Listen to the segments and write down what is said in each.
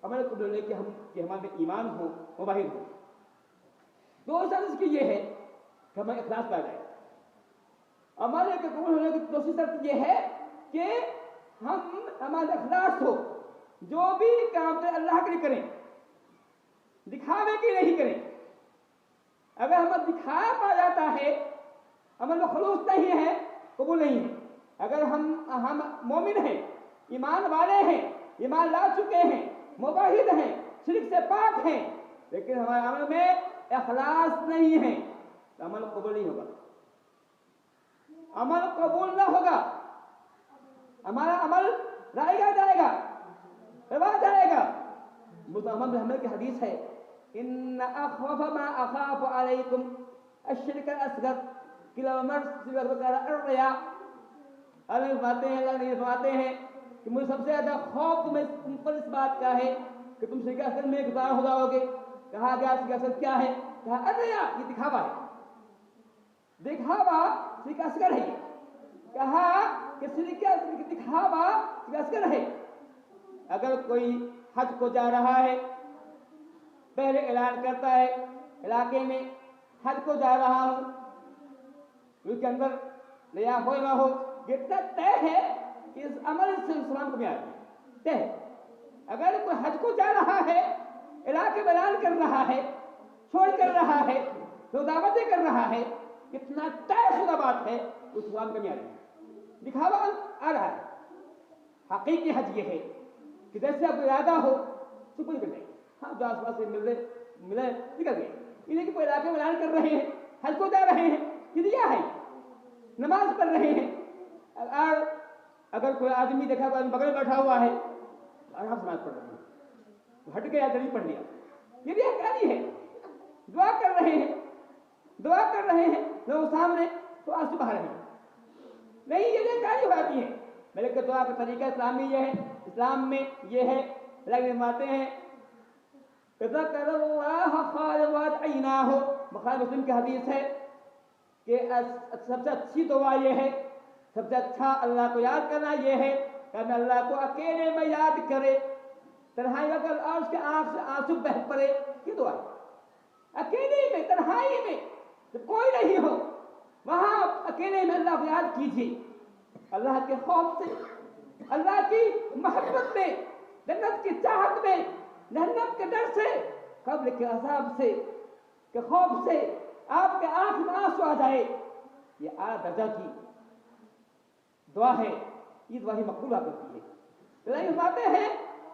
عمل قبول ہونے کہ ہمارے ایمان ہو، مباہر ہو۔ دوسرا شرط کی یہ ہے کہ ہمیں اخلاص پایا جائے۔ عمل کے قبول ہونے کی دوسری شرط یہ ہے کہ ہمارا اخلاص ہو، جو بھی کام کریں اللہ کے لیے کریں، دکھاوے کے لیے نہیں کریں۔ اگر ہمیں دکھایا پا جاتا ہے، عمل میں خلوص نہیں ہے، قبول نہیں ہے۔ اگر ہم مومن ہیں، ایمان والے ہیں، ایمان لا چکے ہیں، موحد ہیں، شرک سے پاک ہیں، لیکن ہمارے عمل میں اخلاص نہیں ہے تو عمل قبول نہیں ہوگا، عمل قبول نہ ہوگا، ہمارا عمل رائے جائے گا، روا جائے گا۔ مسلم محمد کی حدیث ہے، ان اخوف ما اخاف علیکم الشرک الاصغر کلا مرس الریا۔ اللہ فرماتے ہیں کہ مجھے سب سے زیادہ خوف تم پر اس بات کا ہے کہ تم شرک اصغر میں گزار ہو جاؤ گے۔ کہا گیا شرک اصغر کیا ہے؟ کہا الریا، یہ دکھاوا ہے، دکھاوا شرک اصغر ہے۔ کہا کہ شرک دکھاوا شرک اصغر ہے۔ اگر کوئی حج کو جا رہا ہے، پہلے اعلان کرتا ہے علاقے میں حج کو جا رہا ہوں، اس کے اندر ریا ہو نہ ہو، یہ طے ہے کہ اس عمل سے اسلام کو بھی آئے طے ہے۔ اگر کوئی حج کو جا رہا ہے، علاقے میں اعلان کر رہا ہے، چھوڑ کر رہا ہے، تو دعوتیں کر رہا ہے، کتنا طے شدہ بات ہے، اس اسلام کو بھی آ رہی ہے، دکھاوا آ رہا ہے۔ حقیقی حج یہ ہے کہ جیسے آپ کو ارادہ ہو تو کوئی کر جائے، ہاں جو آس پاس سے ملے نکل گئے، انہیں کہ کوئی علاقے میں اعلان کر رہے ہیں، حج کو جا رہے ہیں، یہ دیا ہے، نماز پڑھ رہے ہیں، اور اگر کوئی آدمی دیکھا کوئی بغل بیٹھا ہوا ہے اور ہم نماز پڑھ رہے ہیں، ہٹ گیا جلدی پڑھ لیا، یہ بھی حقانی ہے، دعا کر رہے ہیں، دعا کر رہے ہیں لوگ سامنے تو آنسو بہا رہے ہیں، نہیں یہ حقانی ہو جاتی ہے۔ بلکہ دعا کا طریقہ اسلامی یہ ہے، اسلام میں یہ ہے، اللہ فرماتے ہیں ذکر اللہ خالص عیناہ، بخاری مسلم کی حدیث ہے کہ سب سے اچھی دعا یہ ہے، سب سے اچھا اللہ کو یاد کرنا یہ ہے کہ ہمیں اللہ کو اکیلے میں یاد کرے، تنہائی میں اور اس کے آنکھ سے آنسو بہہ پڑے، یہ دعا ہے۔ اکیلے میں، تنہائی میں، جب کوئی نہیں ہو وہاں اکیلے میں اللہ کو یاد کیجیے، اللہ کے خوف سے، اللہ کی محبت میں، جنت کی چاہت میں، جہنم کے ڈر سے، قبر کے عذاب سے، کے خوف سے آپ کے آنکھ میں آنسو آ جائے، یہ اعلیٰ درجہ کی دعا ہے، یہ دعا ہی مقبول کرتی ہے۔ اللہ فرماتے ہیں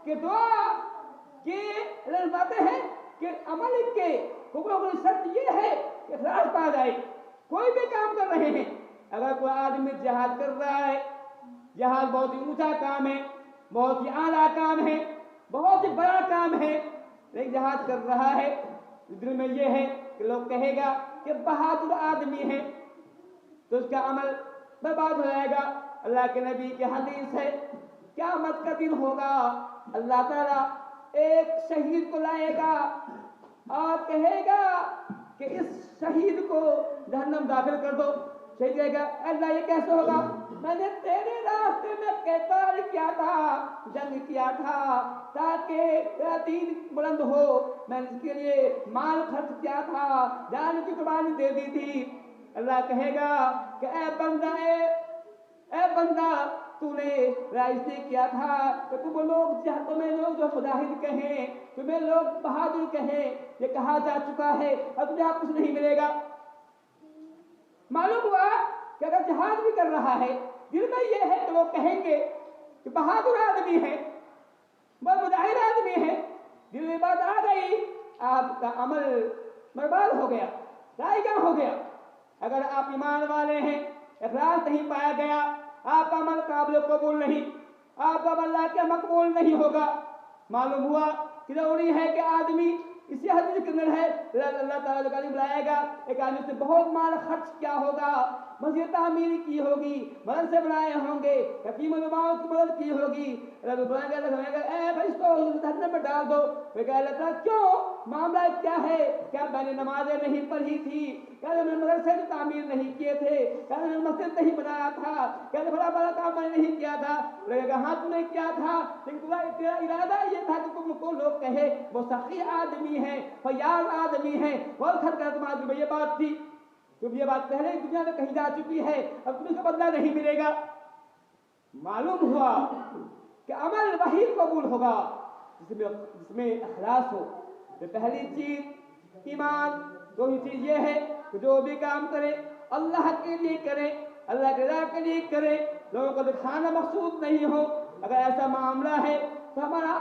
کہ دعا کے اللہ فرماتے ہیں کہ عمل کے قبول ہونے کی شرط یہ ہے کہ اخلاص پایا جائے۔ کوئی بھی کام کر رہے ہیں، اگر کوئی آدمی جہاد کر رہا ہے، جہاد بہت ہی اونچا کام ہے، بہت ہی اعلیٰ کام ہے، بہت ہی بڑا کام ہے، لیکن جہاد کر رہا ہے، دل میں یہ ہے کہ لوگ کہے گا کہ بہادر آدمی ہے، تو اس کا عمل برباد ہو جائے گا۔ اللہ کے نبی کی حدیث ہے، قیامت کا دن ہوگا، اللہ تعالیٰ ایک شہید کو لائے گا اور کہے گا کہ اس شہید کو جہنم داخل کر دو۔ شہید کہے گا اللہ یہ کیسے ہوگا؟ میں نے تیرے راستے میں قتال کیا تھا، جنگ کیا تھا تاکہ تیرا دین بلند ہو، میں نے اس کے لیے مال خرچ کیا تھا، جان کی قربانی دے دی تھی۔ اللہ کہے گا کہ اے بندہ تو نے اس نے کیا تھا کہ تمہیں لوگ جو مجاہد کہیں، تمہیں لوگ بہادر کہیں، یہ کہا جا چکا ہے، اب تمہیں کچھ نہیں ملے گا۔ معلوم ہوا کہ اگر جہاد بھی کر رہا ہے، دل میں یہ ہے کہ لوگ کہیں گے کہ بہادر آدمی ہے، بہت مجاہد آدمی ہے، دل میں بات آ گئی، آپ کا عمل برباد ہو گیا، ضائع ہو گیا۔ اگر آپ ایمان والے ہیں، اخلاص نہیں پایا گیا، آپ کا عمل قابل قبول نہیں، آپ کا عمل اللہ کے مقبول نہیں ہوگا۔ معلوم ہوا کہ ضروری ہے کہ آدمی اسی حدیث کے اندر ہے اللہ تعالیٰ کا بلائے گا، ایک آدمی سے بہت مال خرچ کیا ہوگا، مسجد تعمیر کی ہوگی، مدرسے بنائے ہوں گے، یتیم علماء کی مدد کی ہوگی، اللہ بلائے گا، اے بھائی اس کو جہنم میں ڈال دو۔ وہ کہے اللہ تعالیٰ کیوں؟ معاملہ کیا ہے؟ کیا میں نے نمازیں نہیں پڑھی تھی؟ کیا میں نے مدرسے کی تعمیر نہیں کیے تھے؟ کیا میں نے مسجد نہیں بنایا تھا؟ کیا بڑا بڑا کام میں نے نہیں کیا تھا؟ لوگوں کا ہاتھ میں کیا تھا، لیکن تیرا ارادہ یہ تھا کہ تم کو لوگ کہے وہ سخی آدمی ہے، فیاض آدمی ہے، بہت خرکت آدمی میں یہ بات تھی. تم یہ بات پہلے ہی دنیا میں کہی جا چکی ہے، اب تمہیں کا بدلہ نہیں ملے گا. معلوم ہوا کہ عمل وہی قبول ہوگا جس میں اخلاص ہو. تو پہلی چیز ایمان، دوسری چیز یہ ہے کہ جو بھی کام کرے اللہ کے لیے کرے، اللہ کے رضا کے لیے کرے، لوگوں کو دکھانا مقصود نہیں ہو. اگر ایسا معاملہ ہے تو ہمارا